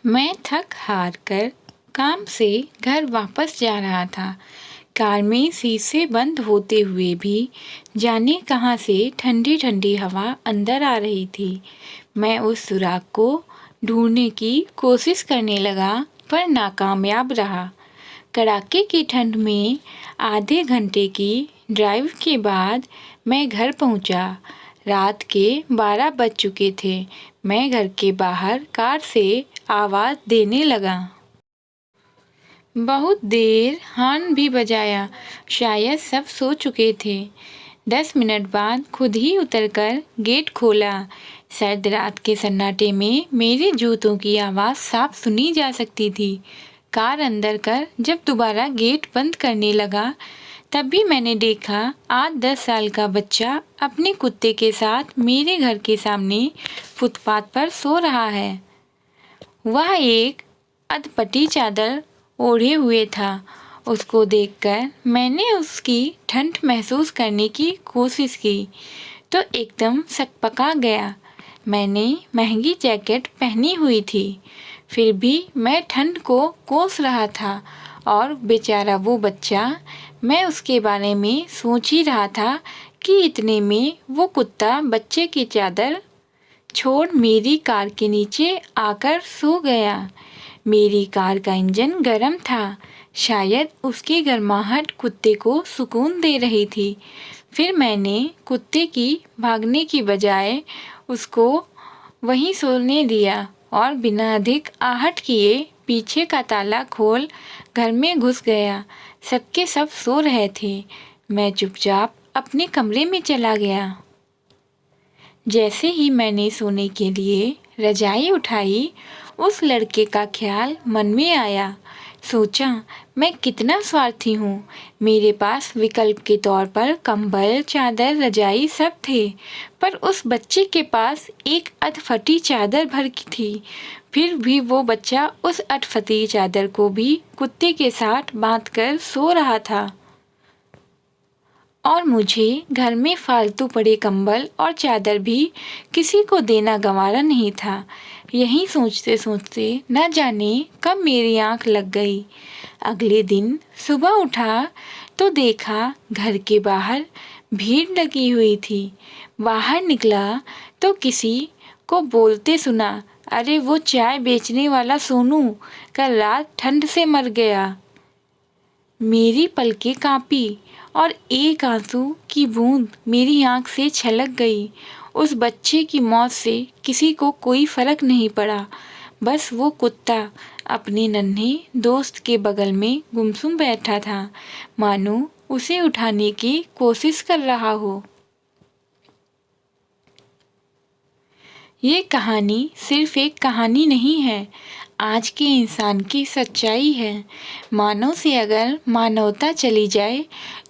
मैं थक हार कर काम से घर वापस जा रहा था। कार में शीशे बंद होते हुए भी जाने कहाँ से ठंडी ठंडी हवा अंदर आ रही थी। मैं उस सुराग को ढूंढने की कोशिश करने लगा पर नाकामयाब रहा। कड़ाके की ठंड में आधे घंटे की ड्राइव के बाद मैं घर पहुंचा। रात के 12 बज चुके थे। मैं घर के बाहर कार से आवाज़ देने लगा। बहुत देर हॉर्न भी बजाया, शायद सब सो चुके थे। 10 मिनट बाद खुद ही उतरकर गेट खोला। सर्द रात के सन्नाटे में मेरे जूतों की आवाज़ साफ सुनी जा सकती थी। कार अंदर कर जब दोबारा गेट बंद करने लगा तब भी मैंने देखा 8-10 साल का बच्चा अपने कुत्ते के साथ मेरे घर के सामने फुटपाथ पर सो रहा है। वह एक अधपटी चादर ओढ़े हुए था। उसको देखकर मैंने उसकी ठंड महसूस करने की कोशिश की तो एकदम सकपका गया। मैंने महंगी जैकेट पहनी हुई थी, फिर भी मैं ठंड को कोस रहा था और बेचारा वो बच्चा, मैं उसके बारे में सोच ही रहा था कि इतने में वो कुत्ता बच्चे की चादर छोड़ मेरी कार के नीचे आकर सो गया। मेरी कार का इंजन गर्म था, शायद उसकी गर्माहट कुत्ते को सुकून दे रही थी। फिर मैंने कुत्ते की भागने की बजाय उसको वहीं सोने दिया और बिना अधिक आहट किए पीछे का ताला खोल घर में घुस गया। सबके सब सो रहे थे। मैं चुपचाप अपने कमरे में चला गया। जैसे ही मैंने सोने के लिए रजाई उठाई, उस लड़के का ख्याल मन में आया। सोचा, मैं कितना स्वार्थी हूँ। मेरे पास विकल्प के तौर पर कंबल, चादर, रजाई सब थे, पर उस बच्चे के पास एक अधफटी चादर भर की थी। फिर भी वो बच्चा उस अधफटी चादर को भी कुत्ते के साथ बांधकर सो रहा था और मुझे घर में फालतू पड़े कंबल और चादर भी किसी को देना गंवारा नहीं था। यही सोचते सोचते न जाने कब मेरी आंख लग गई। अगले दिन सुबह उठा तो देखा घर के बाहर भीड़ लगी हुई थी। बाहर निकला तो किसी को बोलते सुना, अरे वो चाय बेचने वाला सोनू कल रात ठंड से मर गया। मेरी पलकें कांपी और एक आंसू की बूंद मेरी आंख से छलक गई। उस बच्चे की मौत से किसी को कोई फर्क नहीं पड़ा, बस वो कुत्ता अपने नन्हे दोस्त के बगल में गुमसुम बैठा था, मानो उसे उठाने की कोशिश कर रहा हो। ये कहानी सिर्फ एक कहानी नहीं है, आज के इंसान की सच्चाई है। मानव से अगर मानवता चली जाए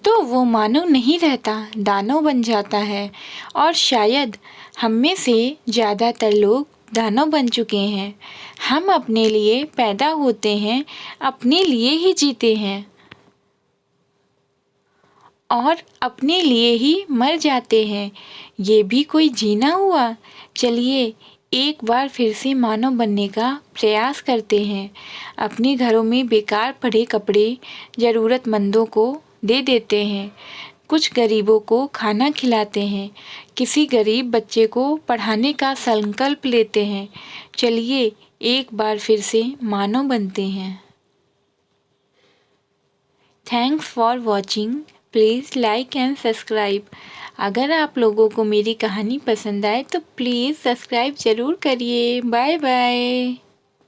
तो वो मानव नहीं रहता, दानव बन जाता है। और शायद हम में से ज़्यादातर लोग दानव बन चुके हैं। हम अपने लिए पैदा होते हैं, अपने लिए ही जीते हैं और अपने लिए ही मर जाते हैं। ये भी कोई जीना हुआ? चलिए एक बार फिर से मानव बनने का प्रयास करते हैं। अपने घरों में बेकार पड़े कपड़े ज़रूरतमंदों को दे देते हैं, कुछ गरीबों को खाना खिलाते हैं, किसी गरीब बच्चे को पढ़ाने का संकल्प लेते हैं। चलिए एक बार फिर से मानव बनते हैं। Thanks for watching. Please like and subscribe. अगर आप लोगों को मेरी कहानी पसंद आए तो प्लीज़ सब्सक्राइब ज़रूर करिए। Bye bye.